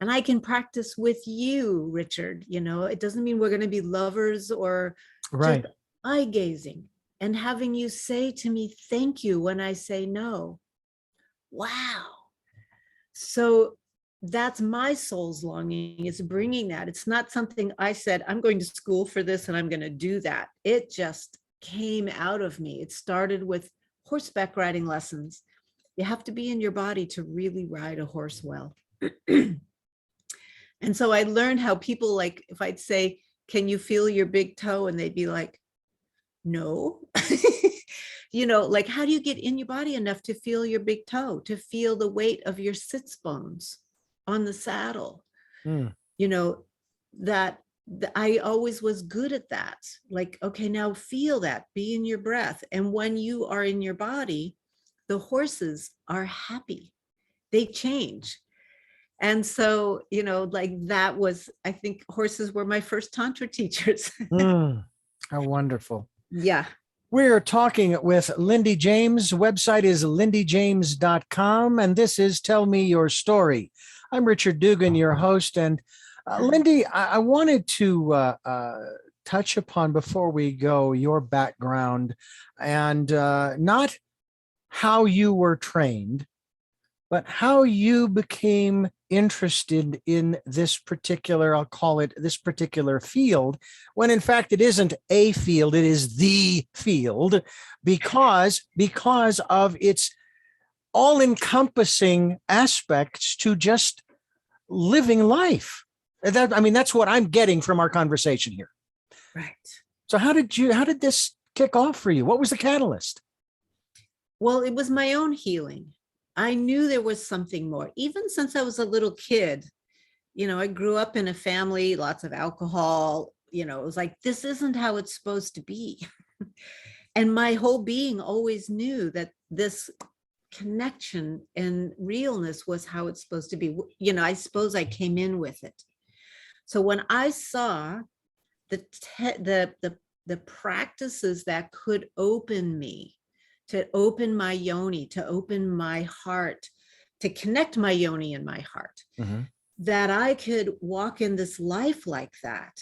S2: And I can practice with you, Richard. It doesn't mean we're going to be lovers or just eye gazing, and having you say to me, thank you, when I say no. Wow. So that's my soul's longing, is bringing that. It's not something I said, I'm going to school for this and I'm going to do that. It just came out of me. It started with horseback riding lessons. You have to be in your body to really ride a horse well. And so I learned how people, like, if I'd say, can you feel your big toe? And they'd be like, no. Like, how do you get in your body enough to feel your big toe, to feel the weight of your sits bones on the saddle? That I always was good at that. Like, okay, now feel that, be in your breath. And when you are in your body, the horses are happy. They change. And so, like that was, I think horses were my first Tantra teachers.
S1: How wonderful.
S2: Yeah.
S1: We're talking with Lindy James. Website is lindyjames.com. And this is Tell Me Your Story. I'm Richard Dugan, your host. And Lindy, I wanted to touch upon, before we go, your background, and not how you were trained, but how you became interested in this particular, I'll call it this particular field, when in fact it isn't a field, it is the field, because of its all-encompassing aspects to just living life. That's what I'm getting from our conversation here.
S2: Right.
S1: So how did this kick off for you? What was the catalyst?
S2: Well, it was my own healing. I knew there was something more. Even since I was a little kid, I grew up in a family, lots of alcohol, it was like, this isn't how it's supposed to be. And my whole being always knew that this connection and realness was how it's supposed to be. I suppose I came in with it. So when I saw the practices that could open me, to open my yoni, to open my heart, to connect my yoni and my heart, that I could walk in this life like that.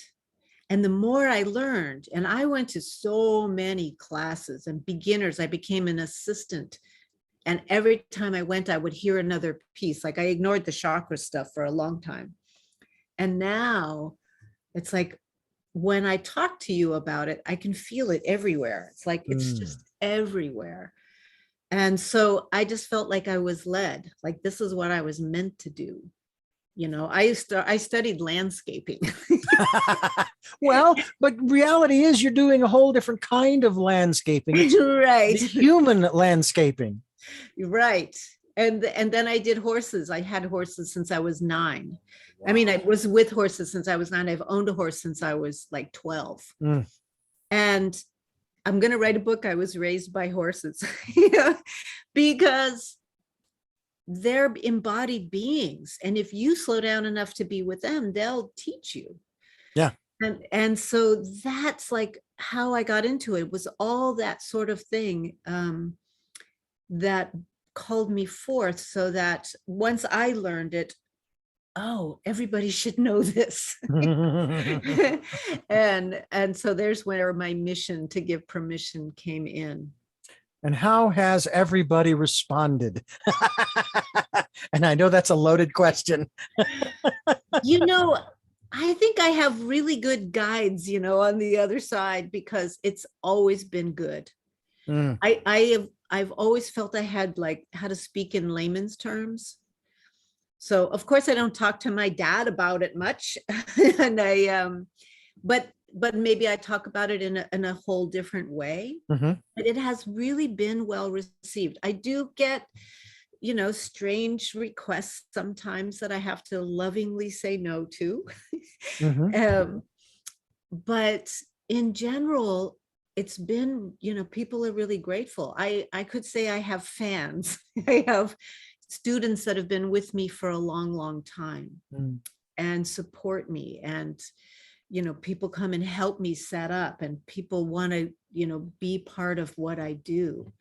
S2: And the more I learned, and I went to so many classes and beginners, I became an assistant. And every time I went, I would hear another piece. Like I ignored the chakra stuff for a long time. And now it's like when I talk to you about it, I can feel it everywhere. It's like it's just everywhere. And so I just felt like I was led, like this is what I was meant to do. You know, I studied landscaping.
S1: Well, but reality is you're doing a whole different kind of landscaping. It's
S2: Right.
S1: the human landscaping.
S2: Right. And then I did horses. I had horses since I was 9. I mean, I
S1: Wow.
S2: was with horses since I was 9. I've owned a horse since I was like 12.
S1: Mm.
S2: And I'm going to write a book. I was raised by horses. Yeah, because they're embodied beings. And if you slow down enough to be with them, they'll teach you.
S1: Yeah.
S2: And so that's like how I got into it, was all that sort of thing that called me forth, so that once I learned it, oh, everybody should know this. And so there's where my mission to give permission came in.
S1: And how has everybody responded? And I know that's a loaded question.
S2: You know, I think I have really good guides, you know, on the other side, because it's always been good.
S1: Mm.
S2: I've always felt I had like how to speak in layman's terms. So of course I don't talk to my dad about it much. And but maybe I talk about it in a whole different way.
S1: Mm-hmm.
S2: But it has really been well received. I do get, you know, strange requests sometimes that I have to lovingly say no to.
S1: Mm-hmm.
S2: But in general, it's been, you know, people are really grateful. I could say I have fans. I have students that have been with me for a long, long time and support me. And, you know, people come and help me set up, and people want to, you know, be part of what I do.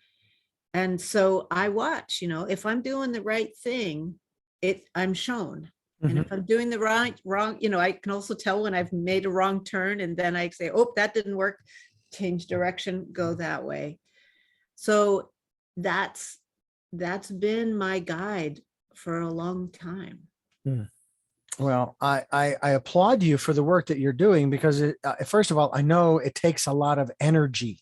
S2: And so I watch, you know, if I'm doing the right thing, I'm shown. And
S1: Mm-hmm.
S2: if I'm doing the wrong, you know, I can also tell when I've made a wrong turn, and then I say, oh, that didn't work, change direction, go that way. So that's been my guide for a long time.
S1: Mm. Well, I applaud you for the work that you're doing, because first of all, I know it takes a lot of energy,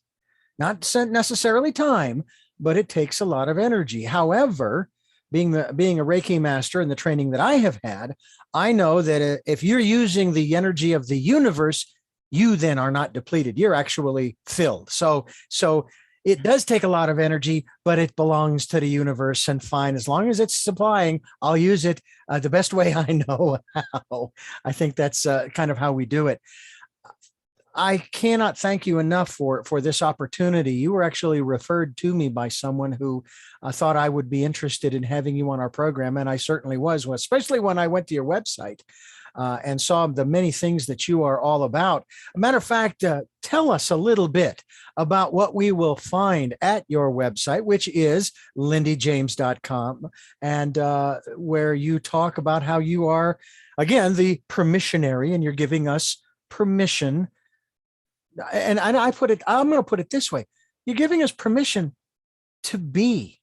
S1: not necessarily time, but it takes a lot of energy. However, being a Reiki master and the training that I have had, I know that if you're using the energy of the universe, you then are not depleted. You're actually filled. So it does take a lot of energy, but it belongs to the universe, and fine, as long as it's supplying, I'll use it the best way I know how. I think that's kind of how we do it. I cannot thank you enough for this opportunity. You were actually referred to me by someone who thought I would be interested in having you on our program, and I certainly was, especially when I went to your website and saw the many things that you are all about. A matter of fact, tell us a little bit about what we will find at your website, which is lindyjames.com, and where you talk about how you are, again, the permissionary, and you're giving us permission. And I'm going to put it this way. You're giving us permission to be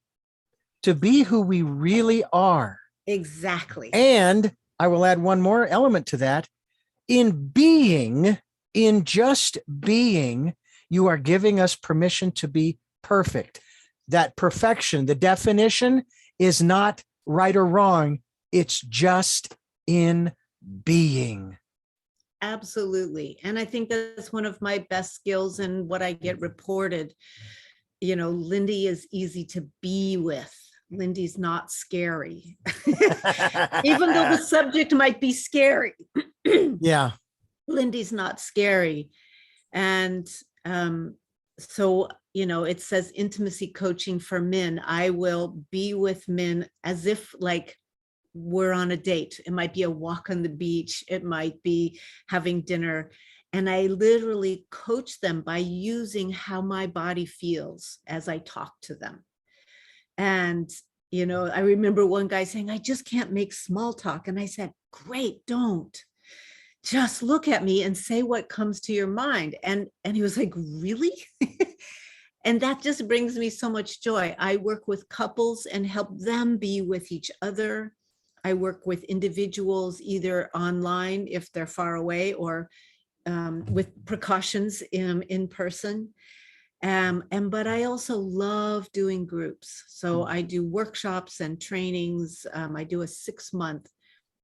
S1: who we really are.
S2: Exactly.
S1: And I will add one more element to that. In just being, you are giving us permission to be perfect. That perfection, the definition is not right or wrong. It's just in being.
S2: Absolutely. And I think that's one of my best skills, and what I get reported. You know, Lindy is easy to be with. Lindy's not scary. Even though the subject might be scary.
S1: Yeah.
S2: Lindy's not scary. And so, you know, it says intimacy coaching for men. I will be with men as if like we're on a date. It might be a walk on the beach. It might be having dinner. And I literally coach them by using how my body feels as I talk to them. And, you know, I remember one guy saying, I just can't make small talk. And I said, great, don't. just look at me and say what comes to your mind. And he was like, really? And that just brings me so much joy. I work with couples and help them be with each other. I work with individuals either online if they're far away, or with precautions in person. But I also love doing groups. So I do workshops and trainings. I do a 6-month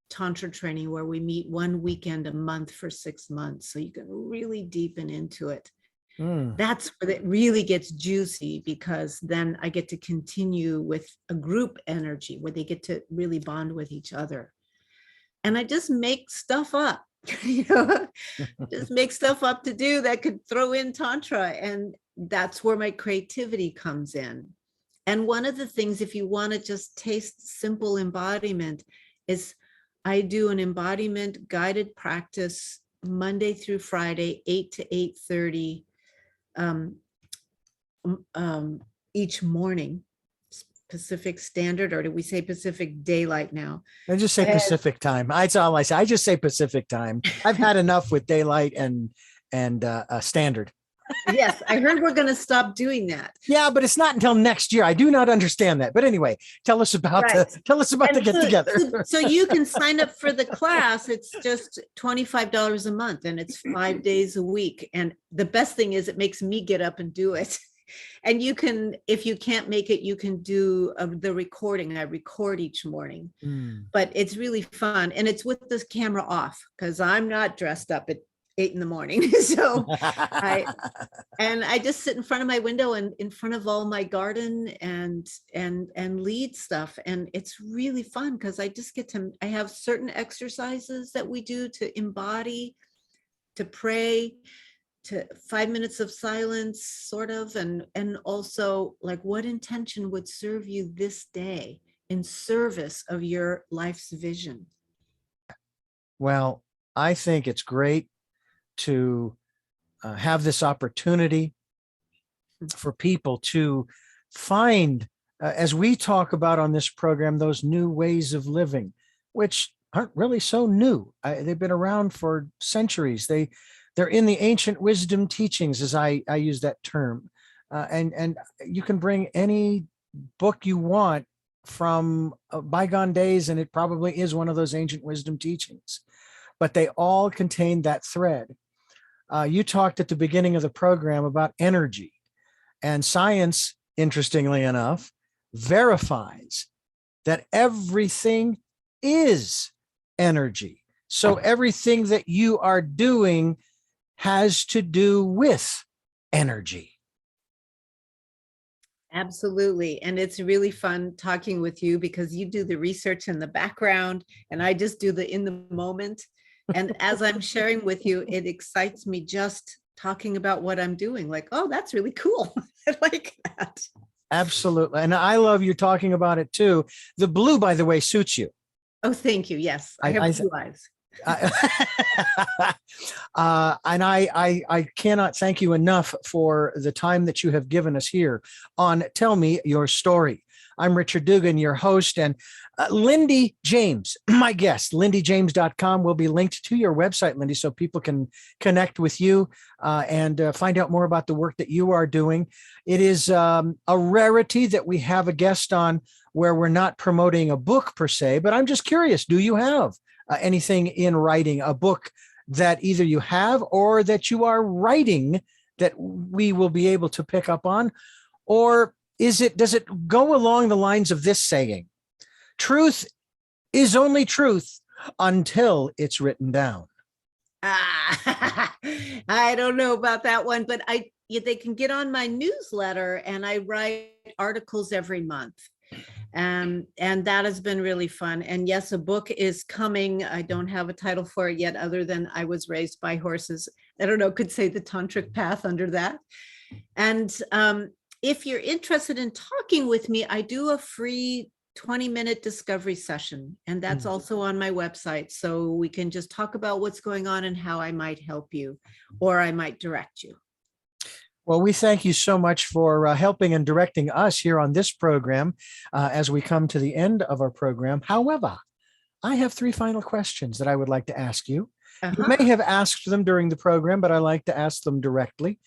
S2: Tantra training where we meet one weekend a month for 6 months. So you can really deepen into it. That's where it really gets juicy, because then I get to continue with a group energy where they get to really bond with each other. And I just make stuff up, just make stuff up to do that could throw in Tantra. And that's where my creativity comes in. And one of the things, if you want to just taste simple embodiment, is I do an embodiment guided practice Monday through Friday, 8 to 8:30 each morning, Pacific Standard, or do we say Pacific Daylight now?
S1: I just say Pacific time. That's all I say. I just say Pacific time. I've had enough with daylight and standard.
S2: Yes, I heard we're going to stop doing that.
S1: Yeah, but it's not until next year. I do not understand that. But anyway, tell us about the get together.
S2: So you can sign up for the class. It's just $25 a month, and it's 5 days a week. And the best thing is it makes me get up and do it. And you can, if you can't make it, you can do the recording. I record each morning, but it's really fun. And it's with the camera off, because I'm not dressed up at 8 a.m. So I just sit in front of my window and in front of all my garden and lead stuff. And it's really fun, because I have certain exercises that we do to embody, to pray, to 5 minutes of silence, sort of, and also like, what intention would serve you this day in service of your life's vision?
S1: Well, I think it's great to have this opportunity for people to find, as we talk about on this program, those new ways of living, which aren't really so new. They've been around for centuries. They're in the ancient wisdom teachings, as I use that term. And you can bring any book you want from bygone days, and it probably is one of those ancient wisdom teachings. But they all contain that thread. You talked at the beginning of the program about energy, and science, interestingly enough, verifies that everything is energy. So everything that you are doing has to do with energy.
S2: Absolutely. And it's really fun talking with you, because you do the research in the background and I just do the in the moment. And as I'm sharing with you, it excites me just talking about what I'm doing. Like, oh, that's really cool. I like that.
S1: Absolutely. And I love you talking about it too. The blue, by the way, suits you.
S2: Oh, thank you. Yes. I have blue eyes.
S1: And I cannot thank you enough for the time that you have given us here on Tell Me Your Story. I'm Richard Dugan, your host, and Lindy James, my guest. LindyJames.com will be linked to your website, Lindy, so people can connect with you and find out more about the work that you are doing. It is a rarity that we have a guest on where we're not promoting a book per se, but I'm just curious, do you have anything in writing, a book that either you have or that you are writing that we will be able to pick up on? Or does it go along the lines of this saying, truth is only truth until it's written down?
S2: I don't know about that one, but they can get on my newsletter, and I write articles every month. And that has been really fun. And yes, a book is coming. I don't have a title for it yet, other than I was raised by horses. I don't know, could say the tantric path under that. And if you're interested in talking with me, I do a free 20-minute discovery session, and that's also on my website. So we can just talk about what's going on and how I might help you, or I might direct you.
S1: Well, we thank you so much for helping and directing us here on this program as we come to the end of our program. However, I have 3 final questions that I would like to ask you. You
S2: Uh-huh.
S1: may have asked them during the program, but I like to ask them directly.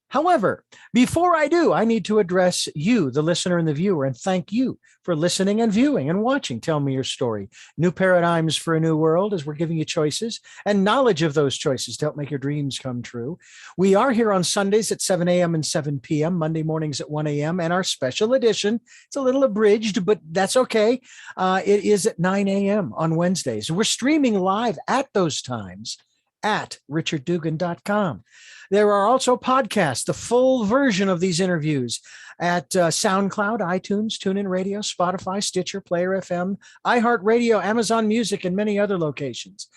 S1: However, before I do, I need to address you, the listener and the viewer, and thank you for listening and viewing and watching Tell Me Your Story. New paradigms for a new world, as we're giving you choices and knowledge of those choices to help make your dreams come true. We are here on Sundays at 7 a.m. and 7 p.m., Monday mornings at 1 a.m., and our special edition, it's a little abridged, but that's okay. It is at 9 a.m. on Wednesdays. We're streaming live at those times at richarddugan.com. There are also podcasts, the full version of these interviews at SoundCloud, iTunes, TuneIn Radio, Spotify, Stitcher, Player FM, iHeartRadio, Amazon Music, and many other locations.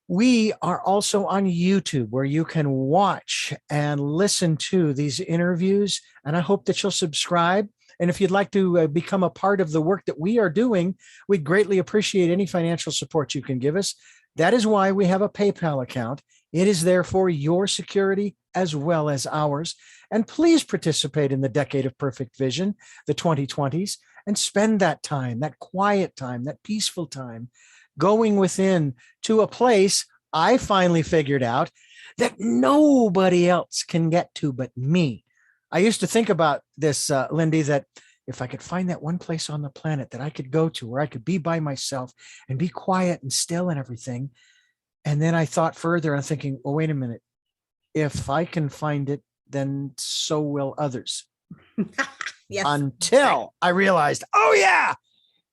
S1: We are also on YouTube where you can watch and listen to these interviews. And I hope that you'll subscribe. And if you'd like to become a part of the work that we are doing, we'd greatly appreciate any financial support you can give us. That is why we have a PayPal account. It is there for your security as well as ours. And please participate in the Decade of Perfect Vision, the 2020s, and spend that time, that quiet time, that peaceful time, going within to a place I finally figured out that nobody else can get to but me. I used to think about this, Lindy, that if I could find that one place on the planet that I could go to where I could be by myself and be quiet and still and everything. And then I thought further and thinking, well, wait a minute. If I can find it, then so will others.
S2: Yes.
S1: Until I realized, oh yeah,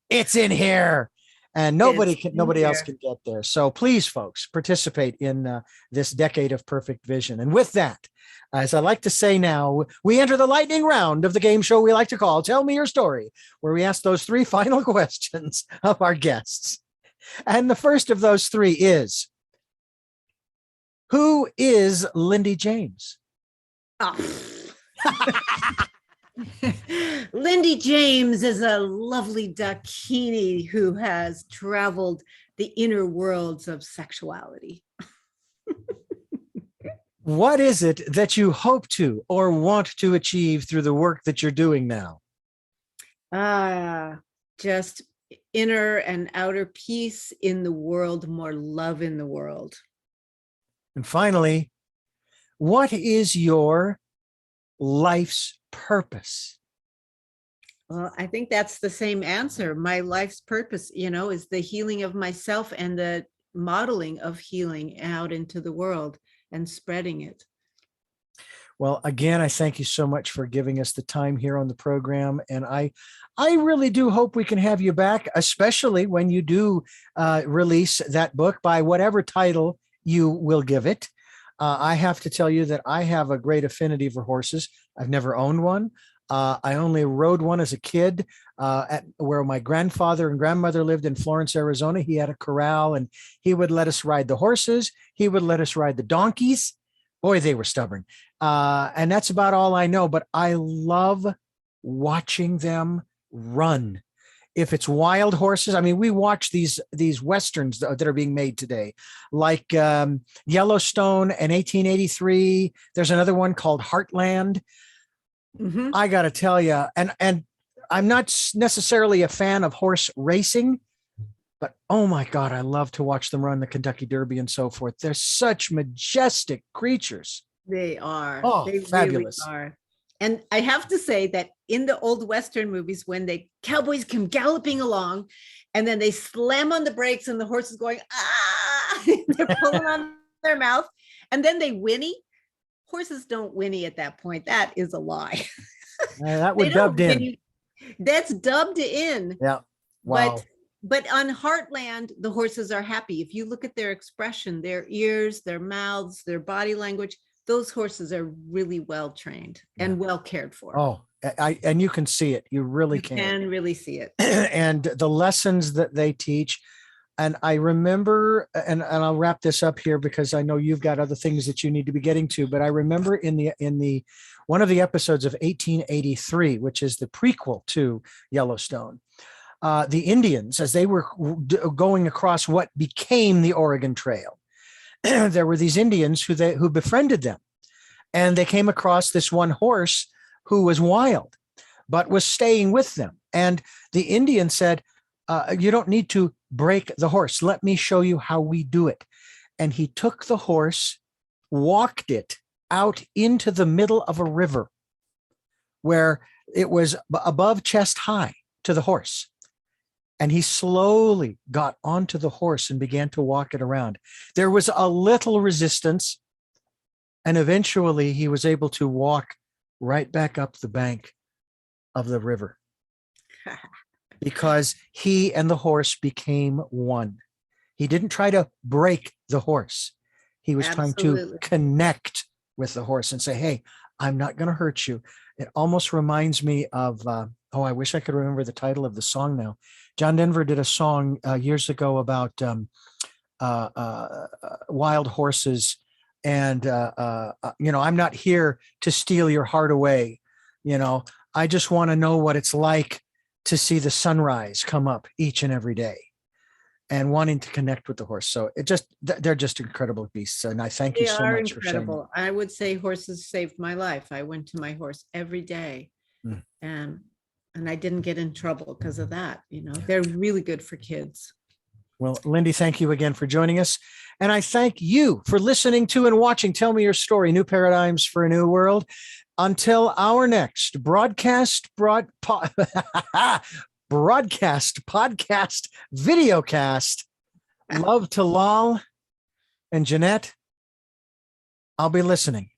S1: it's in here. And nobody else can get there. So please, folks, participate in this Decade of Perfect Vision. And with that, as I like to say now, we enter the lightning round of the game show we like to call Tell Me Your Story, where we ask those three final questions of our guests. And the first of those three is, who is Lindy James?
S2: Oh. Lindy James is a lovely Dakini who has traveled the inner worlds of sexuality.
S1: What is it that you hope to or want to achieve through the work that you're doing now?
S2: Just inner and outer peace in the world, more love in the world.
S1: And finally, what is your life's purpose?
S2: Well, I think that's the same answer. My life's purpose, is the healing of myself and the modeling of healing out into the world and spreading it.
S1: Well, again, I thank you so much for giving us the time here on the program. And I really do hope we can have you back, especially when you do release that book by whatever title you will give it. I have to tell you that I have a great affinity for horses. I've never owned one. I only rode one as a kid at where my grandfather and grandmother lived in Florence, Arizona. He had a corral and he would let us ride the horses. He would let us ride the donkeys. Boy, they were stubborn. And that's about all I know. But I love watching them run. If it's wild horses, I mean, we watch these Westerns that are being made today, like Yellowstone and 1883. There's another one called Heartland. Mm-hmm. I got to tell you, and I'm not necessarily a fan of horse racing, but oh my God, I love to watch them run the Kentucky Derby and so forth. They're such majestic creatures.
S2: They are.
S1: Oh,
S2: they
S1: fabulous.
S2: Really are. And I have to say that in the old Western movies, when the cowboys come galloping along and then they slam on the brakes and the horse is going, they're pulling on their mouth and then they whinny. Horses don't whinny at that point. That is a lie.
S1: That was dubbed in.
S2: That's dubbed in.
S1: Yeah. Wow.
S2: But on Heartland, the horses are happy. If you look at their expression, their ears, their mouths, their body language, those horses are really well trained and well cared for.
S1: Oh, and you can see it. You really can.
S2: You can really see it.
S1: And the lessons that they teach. And I remember, and I'll wrap this up here because I know you've got other things that you need to be getting to, but I remember in the one of the episodes of 1883, which is the prequel to Yellowstone, the Indians, as they were going across what became the Oregon Trail, there were these Indians who befriended them, and they came across this one horse who was wild, but was staying with them. And the Indian said, you don't need to break the horse. Let me show you how we do it. and he took the horse, walked it out into the middle of a river where it was above chest high to the horse. And he slowly got onto the horse and began to walk it around. There was a little resistance, and eventually he was able to walk right back up the bank of the river because he and the horse became one. He didn't try to break the horse. He was trying to
S2: Absolutely.
S1: connect with the horse and say, hey, I'm not going to hurt you. It almost reminds me of, I wish I could remember the title of the song now. John Denver did a song years ago about wild horses. And, I'm not here to steal your heart away. I just want to know what it's like to see the sunrise come up each and every day, and wanting to connect with the horse. So they're just incredible beasts. And I thank you
S2: They
S1: so
S2: are
S1: much for sharing.
S2: incredible. I would say horses saved my life. I went to my horse every day, and I didn't get in trouble because of that. They're really good for kids.
S1: Well, Lindy, thank you again for joining us. And I thank you for listening to and watching Tell Me Your Story, New Paradigms for a New World. Until our next broadcast, podcast, videocast. Love to Lal and Jeanette. I'll be listening.